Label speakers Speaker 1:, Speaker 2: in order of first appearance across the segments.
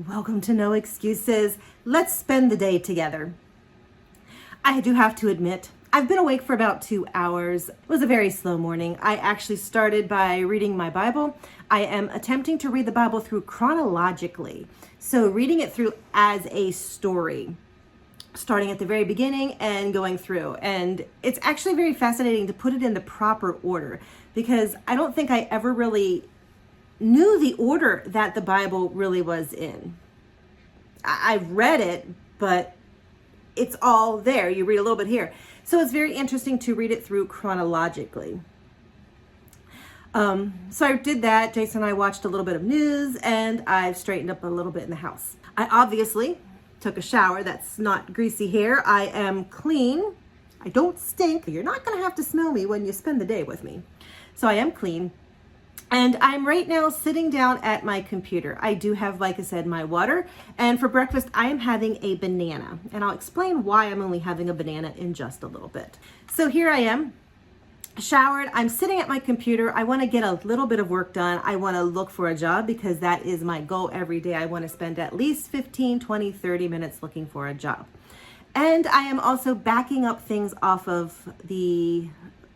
Speaker 1: Welcome to No Excuses. Let's spend the day together. I do have to admit, I've been awake for about 2 hours. It was a very slow morning. I actually started by reading my Bible. I am attempting to read the Bible through chronologically. So reading it through as a story, starting at the very beginning and going through. And it's actually very fascinating to put it in the proper order because I don't think I ever really knew the order that the Bible really was in. I've read it, but it's all there. You read a little bit here. So it's very interesting to read it through chronologically. So I did that. Jason and I watched a little bit of news and I've straightened up a little bit in the house. I obviously took a shower. That's not greasy hair. I am clean. I don't stink. You're not going to have to smell me when you spend the day with me. So I am clean. And I'm right now sitting down at my computer. I do have, like I said, my water. And for breakfast, I am having a banana. And I'll explain why I'm only having a banana in just a little bit. So here I am, showered. I'm sitting at my computer. I want to get a little bit of work done. I want to look for a job because that is my goal every day. I want to spend at least 15, 20, 30 minutes looking for a job. And I am also backing up things off of the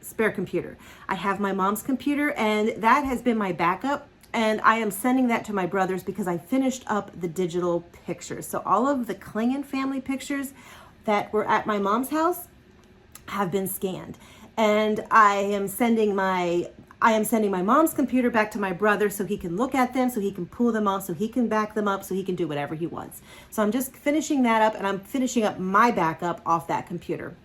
Speaker 1: spare computer. I have my mom's computer and that has been my backup, and I am sending that to my brothers because I finished up the digital pictures. So all of the Klingon family pictures that were at my mom's house have been scanned, and I am sending my mom's computer back to my brother so he can look at them, so he can pull them off, so he can back them up, so he can do whatever he wants. So I'm just finishing that up, and I'm finishing up my backup off that computer.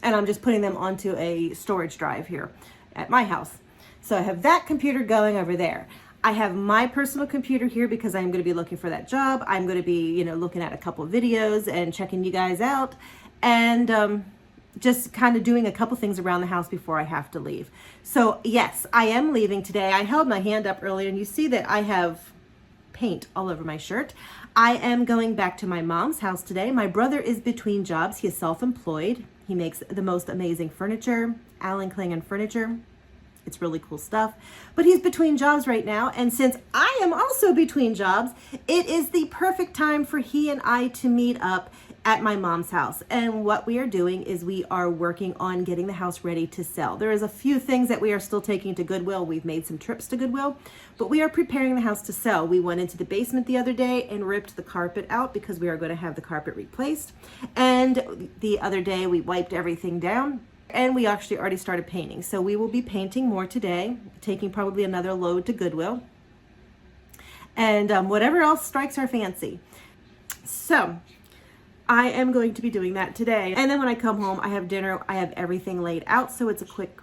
Speaker 1: And I'm just putting them onto a storage drive here at my house. So I have that computer going over there. I have my personal computer here because I'm going to be looking for that job. I'm going to be, looking at a couple of videos and checking you guys out, and just kind of doing a couple things around the house before I have to leave. So yes, I am leaving today. I held my hand up earlier and you see that I have paint all over my shirt. I am going back to my mom's house today. My brother is between jobs. He is self-employed. He makes the most amazing furniture, Alan Klingon furniture. It's really cool stuff. But he's between jobs right now. And since I am also between jobs, it is the perfect time for he and I to meet up at my mom's house. And what we are doing is we are working on getting the house ready to sell. There is a few things that we are still taking to Goodwill. We've made some trips to Goodwill, but we are preparing the house to sell. We went into the basement the other day and ripped the carpet out because we are going to have the carpet replaced. And the other day we wiped everything down and we actually already started painting. So we will be painting more today, taking probably another load to Goodwill, and whatever else strikes our fancy. So I am going to be doing that today. And then when I come home, I have dinner. I have everything laid out. So it's a quick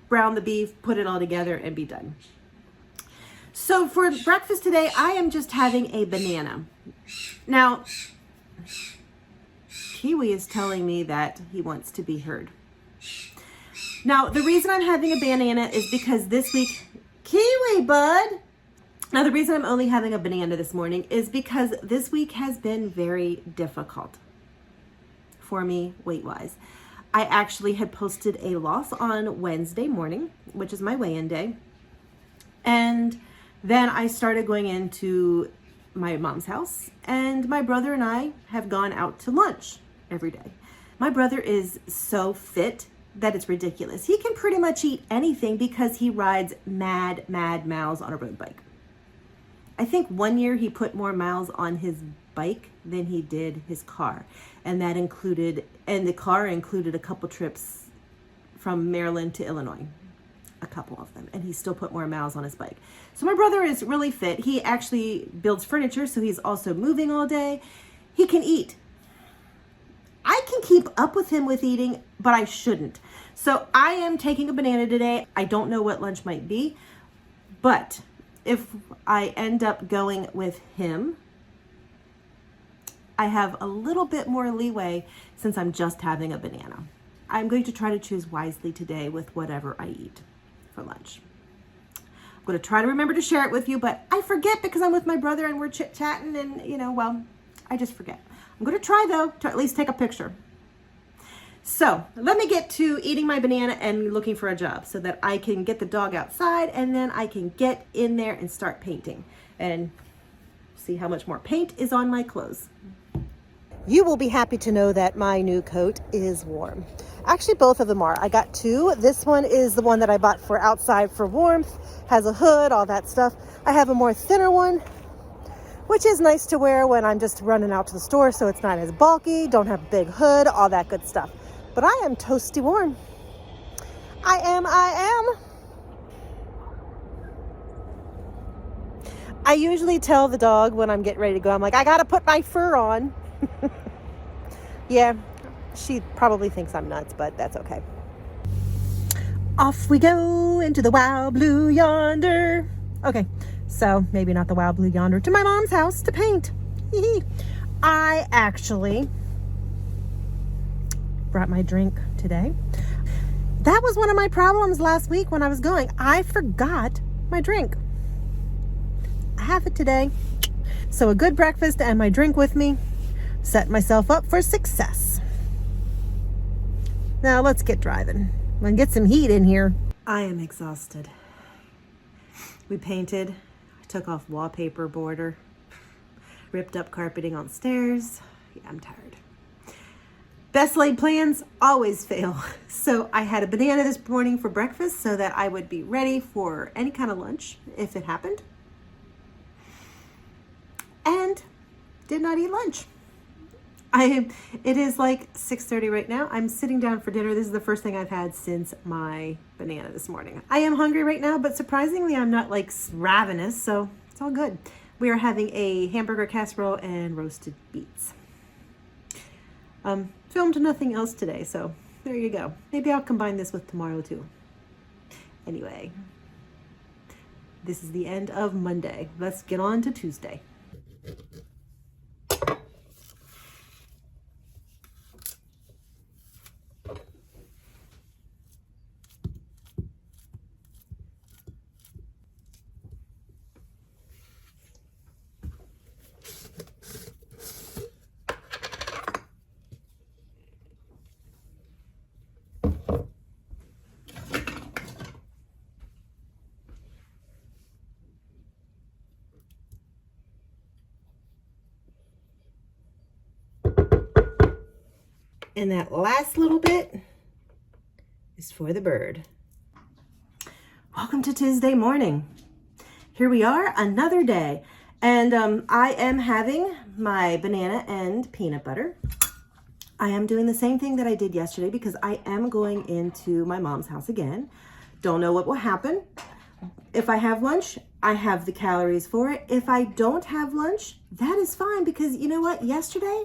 Speaker 1: brown the beef, put it all together and be done. So for breakfast today, I am just having a banana. Now, Kiwi is telling me that he wants to be heard. Now, the reason I'm having a banana is because this week, Kiwi, bud. Now, the reason I'm only having a banana this morning is because this week has been very difficult for me weight-wise. I actually had posted a loss on Wednesday morning, which is my weigh-in day. And then I started going into my mom's house, and my brother and I have gone out to lunch every day. My brother is so fit that it's ridiculous. He can pretty much eat anything because he rides mad miles on a road bike. I think one year he put more miles on his bike than he did his car. And the car included a couple trips from Maryland to Illinois, a couple of them. And he still put more miles on his bike. So my brother is really fit. He actually builds furniture, so he's also moving all day. He can eat. I can keep up with him with eating, but I shouldn't. So I am taking a banana today. I don't know what lunch might be, but if I end up going with him, I have a little bit more leeway since I'm just having a banana. I'm going to try to choose wisely today with whatever I eat for lunch. I'm going to try to remember to share it with you, but I forget because I'm with my brother and we're chit-chatting and, I just forget. I'm going to try, though, to at least take a picture. So let me get to eating my banana and looking for a job so that I can get the dog outside and then I can get in there and start painting. And See how much more paint is on my clothes. You will be happy to know that my new coat is warm. Actually, both of them are. I got two. This one is the one that I bought for outside for warmth, has a hood, all that stuff. I have a more thinner one, which is nice to wear when I'm just running out to the store, so it's not as bulky, don't have a big hood, all that good stuff. But I am toasty warm. I am. I usually tell the dog when I'm getting ready to go, I'm like, I gotta put my fur on. Yeah, she probably thinks I'm nuts, but that's okay. Off we go into the wild blue yonder. Okay, so maybe not the wild blue yonder, to my mom's house to paint. I actually brought my drink today. That was one of my problems last week when I was going. I forgot my drink. I have it today. So a good breakfast and my drink with me. Set myself up for success. Now let's get driving. I'm gonna get some heat in here. I am exhausted. We painted, I took off wallpaper border, ripped up carpeting on stairs. Yeah, I'm tired. Best laid plans always fail. So I had a banana this morning for breakfast so that I would be ready for any kind of lunch if it happened. And did not eat lunch. It is like 6:30 right now. I'm sitting down for dinner. This is the first thing I've had since my banana this morning. I am hungry right now, but surprisingly, I'm not like ravenous, so it's all good. We are having a hamburger casserole and roasted beets. Filmed nothing else today, so there you go. Maybe I'll combine this with tomorrow too. Anyway, this is the end of Monday. Let's get on to Tuesday. And that last little bit is for the bird. Welcome to Tuesday morning. Here we are, another day. And I am having my banana and peanut butter. I am doing the same thing that I did yesterday because I am going into my mom's house again. Don't know what will happen. If I have lunch, I have the calories for it. If I don't have lunch, that is fine because you know what? Yesterday,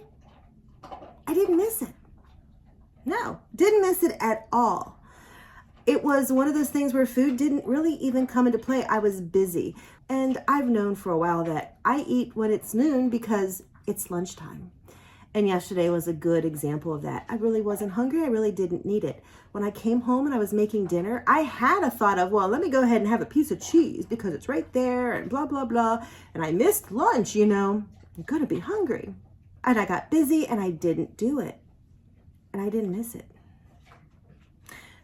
Speaker 1: I didn't miss it. No, didn't miss it at all. It was one of those things where food didn't really even come into play. I was busy. And I've known for a while that I eat when it's noon because it's lunchtime. And yesterday was a good example of that. I really wasn't hungry. I really didn't need it. When I came home and I was making dinner, I had a thought of, well, let me go ahead and have a piece of cheese because it's right there and blah, blah, blah. And I missed lunch, you know. I'm going to be hungry. And I got busy and I didn't do it. And I didn't miss it.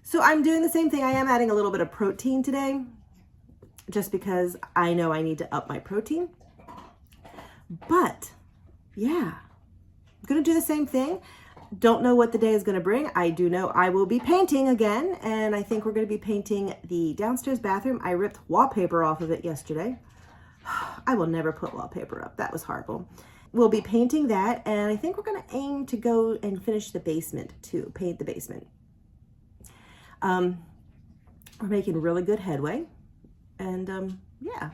Speaker 1: So I'm doing the same thing. I am adding a little bit of protein today just because I know I need to up my protein. But yeah, I'm going to do the same thing. Don't know what the day is going to bring. I do know I will be painting again. And I think we're going to be painting the downstairs bathroom. I ripped wallpaper off of it yesterday. I will never put wallpaper up. That was horrible. We'll be painting that, and I think we're going to aim to go and finish the basement too, paint the basement. We're making really good headway, and yeah.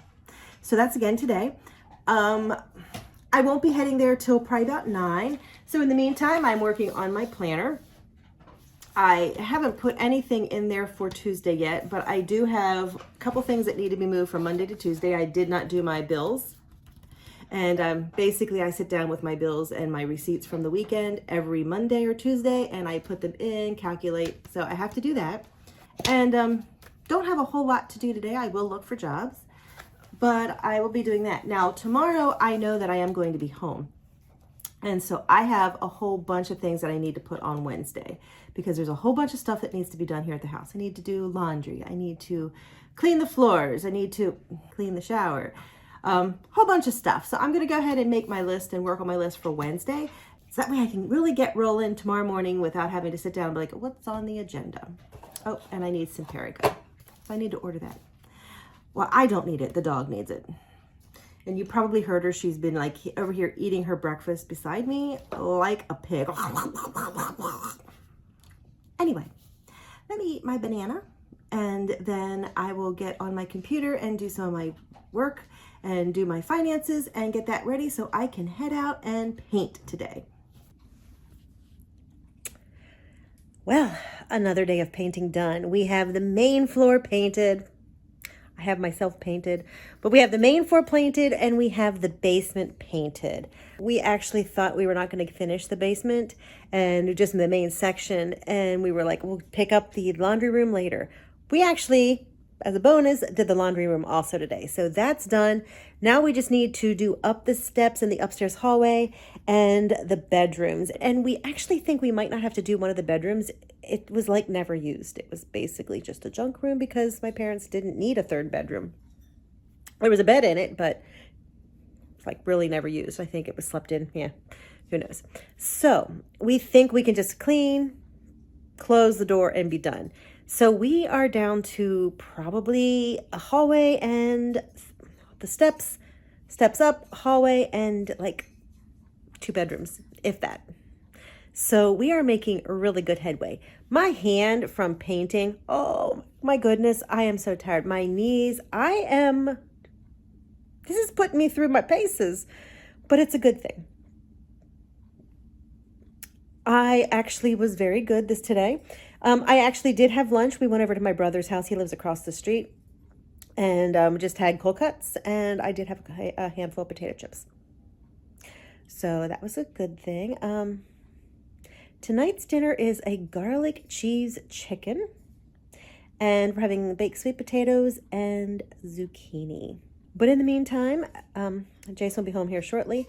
Speaker 1: So that's again today. I won't be heading there till probably about 9. So in the meantime, I'm working on my planner. I haven't put anything in there for Tuesday yet, but I do have a couple things that need to be moved from Monday to Tuesday. I did not do my bills. And basically I sit down with my bills and my receipts from the weekend every Monday or Tuesday, and I put them in, calculate. So I have to do that. And don't have a whole lot to do today. I will look for jobs, but I will be doing that. Now, tomorrow I know that I am going to be home. And so I have a whole bunch of things that I need to put on Wednesday because there's a whole bunch of stuff that needs to be done here at the house. I need to do laundry. I need to clean the floors. I need to clean the shower. whole bunch of stuff. So I'm going to go ahead and make my list and work on my list for Wednesday. So that way I can really get rolling tomorrow morning without having to sit down and be like, what's on the agenda? Oh, and I need Simparica. I need to order that. Well, I don't need it. The dog needs it. And you probably heard her. She's been like over here eating her breakfast beside me like a pig. Anyway, let me eat my banana and then I will get on my computer and do some of my work and do my finances and get that ready so I can head out and paint today. Well, another day of painting done. We have the main floor painted. I have myself painted, but we have the main floor painted and we have the basement painted. We actually thought we were not going to finish the basement and just in the main section. And we were like, we'll pick up the laundry room later. We actually, as a bonus, did the laundry room also today. So that's done. Now we just need to do up the steps in the upstairs hallway and the bedrooms. And we actually think we might not have to do one of the bedrooms. It was like never used. It was basically just a junk room because my parents didn't need a third bedroom. There was a bed in it, but it's like really never used. I think it was slept in. Yeah, who knows? So we think we can just clean, close the door and be done. So we are down to probably a hallway and the steps up, hallway, and like 2 bedrooms, if that. So we are making really good headway. My hand from painting, oh my goodness, I am so tired. My knees, this is putting me through my paces, but it's a good thing. I actually was very good today. I actually did have lunch. We went over to my brother's house. He lives across the street. And just had cold cuts. And I did have a handful of potato chips. So that was a good thing. Tonight's dinner is a garlic cheese chicken. And we're having baked sweet potatoes and zucchini. But in the meantime, Jason will be home here shortly.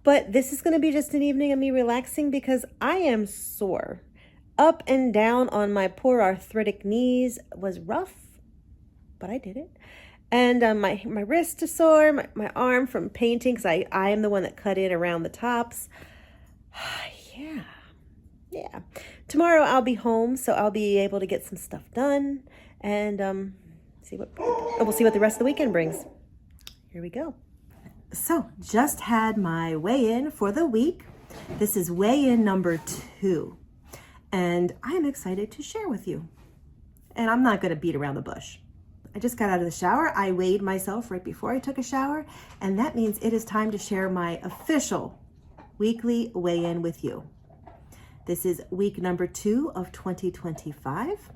Speaker 1: But this is going to be just an evening of me relaxing because I am sore. Up and down on my poor arthritic knees was rough, but I did it. And my wrist is sore, my arm from painting because I am the one that cut in around the tops. Yeah. Tomorrow I'll be home, so I'll be able to get some stuff done and we'll see what the rest of the weekend brings. Here we go. So just had my weigh-in for the week. This is weigh-in number 2. And I'm excited to share with you. And I'm not going to beat around the bush. I just got out of the shower. I weighed myself right before I took a shower. And that means it is time to share my official weekly weigh-in with you. This is week number 2 of 2025.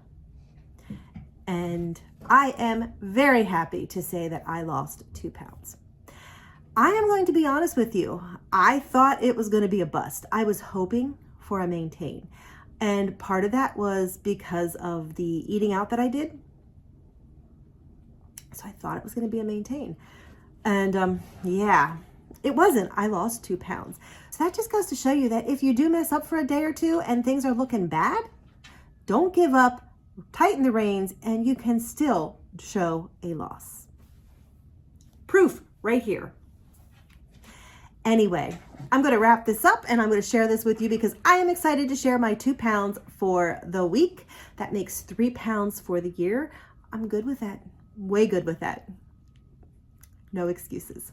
Speaker 1: And I am very happy to say that I lost 2 pounds. I am going to be honest with you. I thought it was going to be a bust. I was hoping for a maintain. And part of that was because of the eating out that I did. So I thought it was going to be a maintain. And yeah, it wasn't. I lost 2 pounds. So that just goes to show you that if you do mess up for a day or two and things are looking bad, don't give up, tighten the reins, and you can still show a loss. Proof right here. Anyway, I'm going to wrap this up and I'm going to share this with you because I am excited to share my 2 pounds for the week. That makes 3 pounds for the year. I'm good with that. Way good with that. No excuses.